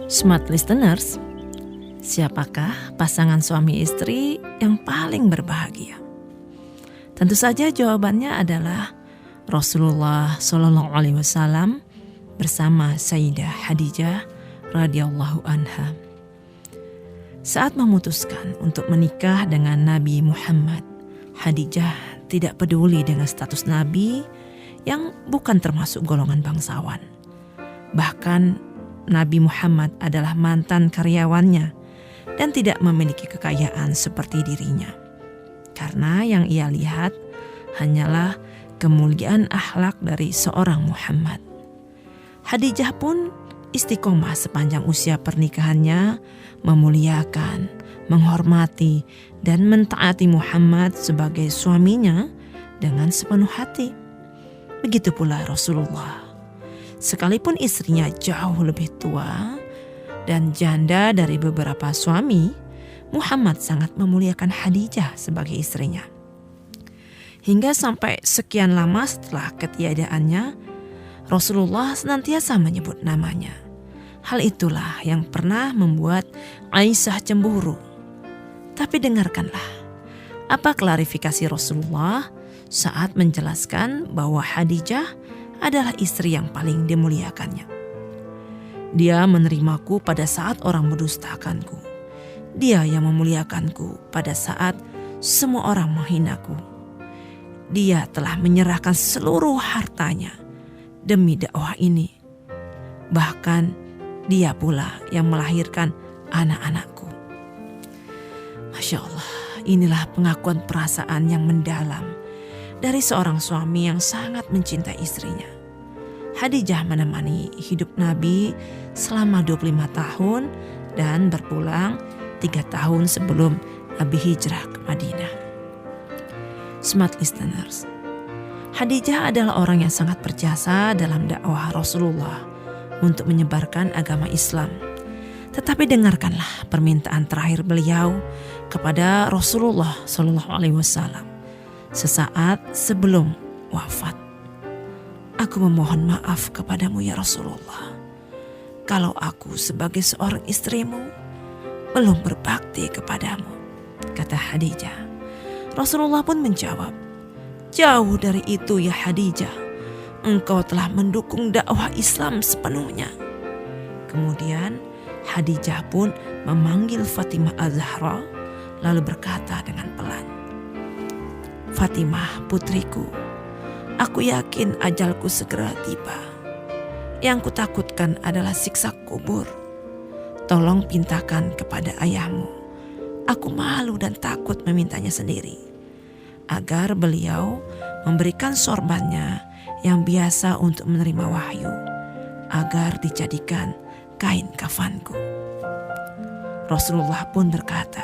Smart listeners, siapakah pasangan suami istri yang paling berbahagia? Tentu saja jawabannya adalah Rasulullah SAW bersama Sayyidah Khadijah radhiyallahu anha. Saat memutuskan untuk menikah dengan Nabi Muhammad, Khadijah tidak peduli dengan status Nabi yang bukan termasuk golongan bangsawan. Bahkan Nabi Muhammad adalah mantan karyawannya dan tidak memiliki kekayaan seperti dirinya. Karena yang ia lihat hanyalah kemuliaan akhlak dari seorang Muhammad. Khadijah pun istiqomah sepanjang usia pernikahannya, memuliakan, menghormati, dan mentaati Muhammad sebagai suaminya dengan sepenuh hati. Begitu pula Rasulullah. Sekalipun istrinya jauh lebih tua dan janda dari beberapa suami, Muhammad sangat memuliakan Khadijah sebagai istrinya. Hingga sampai sekian lama setelah ketiadaannya, Rasulullah senantiasa menyebut namanya. Hal itulah yang pernah membuat Aisyah cemburu. Tapi dengarkanlah apa klarifikasi Rasulullah saat menjelaskan bahwa Khadijah adalah istri yang paling dimuliakannya. Dia menerimaku pada saat orang mendustakanku. Dia yang memuliakanku pada saat semua orang menghinaku. Dia telah menyerahkan seluruh hartanya demi dakwah ini. Bahkan dia pula yang melahirkan anak-anakku. Masya Allah, inilah pengakuan perasaan yang mendalam dari seorang suami yang sangat mencintai istrinya. Khadijah menemani hidup Nabi selama 25 tahun dan berpulang 3 tahun sebelum Nabi hijrah ke Madinah. Smart listeners, Khadijah adalah orang yang sangat berjasa dalam dakwah Rasulullah untuk menyebarkan agama Islam. Tetapi dengarkanlah permintaan terakhir beliau kepada Rasulullah SAW sesaat sebelum wafat. Aku memohon maaf kepadamu ya Rasulullah, kalau aku sebagai seorang istrimu belum berbakti kepadamu, kata Khadijah. Rasulullah pun menjawab, jauh dari itu ya Khadijah, engkau telah mendukung dakwah Islam sepenuhnya. Kemudian Khadijah pun memanggil Fatimah Az-Zahra lalu berkata dengan pelan, Fatimah putriku, aku yakin ajalku segera tiba. Yang kutakutkan adalah siksa kubur. Tolong pintakan kepada ayahmu. Aku malu dan takut memintanya sendiri, agar beliau memberikan sorbannya yang biasa untuk menerima wahyu, agar dijadikan kain kafanku. Rasulullah pun berkata,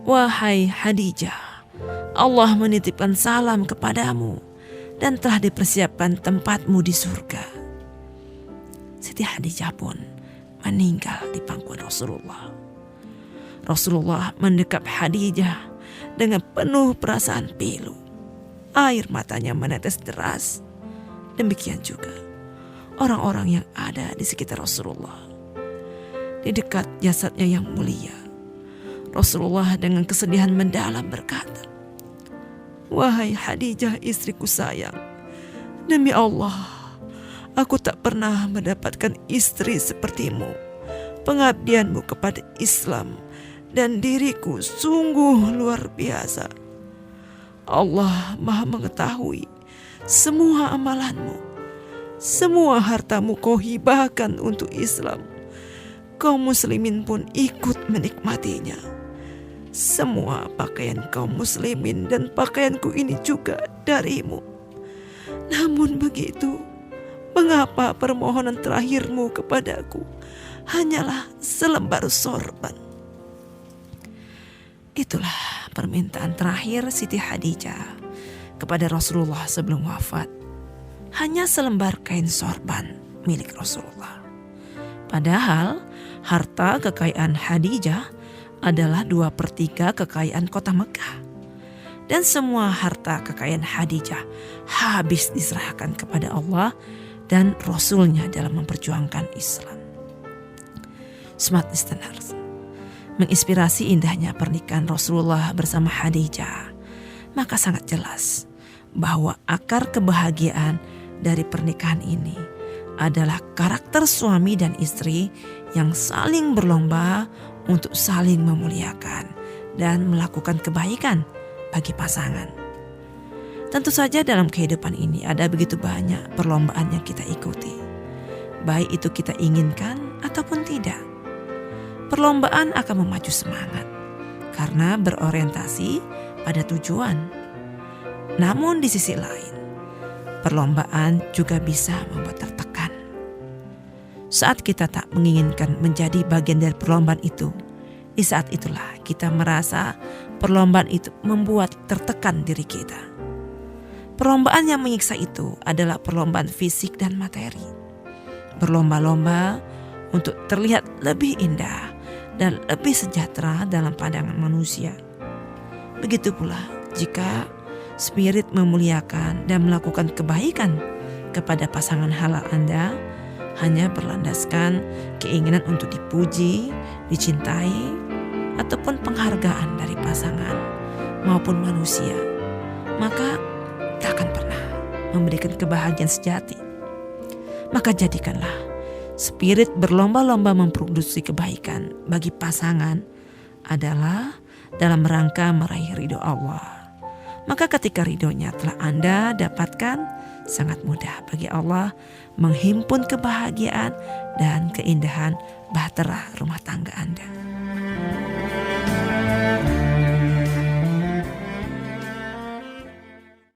wahai Khadijah, Allah menitipkan salam kepadamu dan telah dipersiapkan tempatmu di surga. Siti Khadijah pun meninggal di pangkuan Rasulullah. Rasulullah mendekap Khadijah dengan penuh perasaan pilu. Air matanya menetes deras. Demikian juga orang-orang yang ada di sekitar Rasulullah. Di dekat jasadnya yang mulia, Rasulullah dengan kesedihan mendalam berkata, wahai Khadijah istriku sayang, demi Allah, aku tak pernah mendapatkan istri sepertimu. Pengabdianmu kepada Islam dan diriku sungguh luar biasa. Allah Maha mengetahui semua amalanmu. Semua hartamu kau hibahkan untuk Islam. Kaum muslimin pun ikut menikmatinya. Semua pakaian kaum muslimin dan pakaianku ini juga darimu. Namun begitu, mengapa permohonan terakhirmu kepadaku hanyalah selembar sorban? Itulah permintaan terakhir Siti Khadijah kepada Rasulullah sebelum wafat. Hanya selembar kain sorban milik Rasulullah. Padahal harta kekayaan Khadijah adalah 2/3 kekayaan kota Mekah. Dan semua harta kekayaan Khadijah habis diserahkan kepada Allah dan Rasulnya dalam memperjuangkan Islam. Smart listeners, menginspirasi indahnya pernikahan Rasulullah bersama Khadijah, maka sangat jelas bahwa akar kebahagiaan dari pernikahan ini adalah karakter suami dan istri yang saling berlomba untuk saling memuliakan dan melakukan kebaikan bagi pasangan. Tentu saja dalam kehidupan ini ada begitu banyak perlombaan yang kita ikuti, baik itu kita inginkan ataupun tidak. Perlombaan akan memacu semangat karena berorientasi pada tujuan. Namun di sisi lain, perlombaan juga bisa membuat tertekan. Saat kita tak menginginkan menjadi bagian dari perlombaan itu, di saat itulah kita merasa perlombaan itu membuat tertekan diri kita. Perlombaan yang menyiksa itu adalah perlombaan fisik dan materi. Berlomba-lomba untuk terlihat lebih indah dan lebih sejahtera dalam pandangan manusia. Begitu pula jika spirit memuliakan dan melakukan kebaikan kepada pasangan halal Anda hanya berlandaskan keinginan untuk dipuji, dicintai, ataupun penghargaan dari pasangan maupun manusia, maka tak akan pernah memberikan kebahagiaan sejati. Maka jadikanlah spirit berlomba-lomba memproduksi kebaikan bagi pasangan adalah dalam rangka meraih ridho Allah. Maka ketika ridhonya telah Anda dapatkan, sangat mudah bagi Allah menghimpun kebahagiaan dan keindahan bahtera rumah tangga Anda.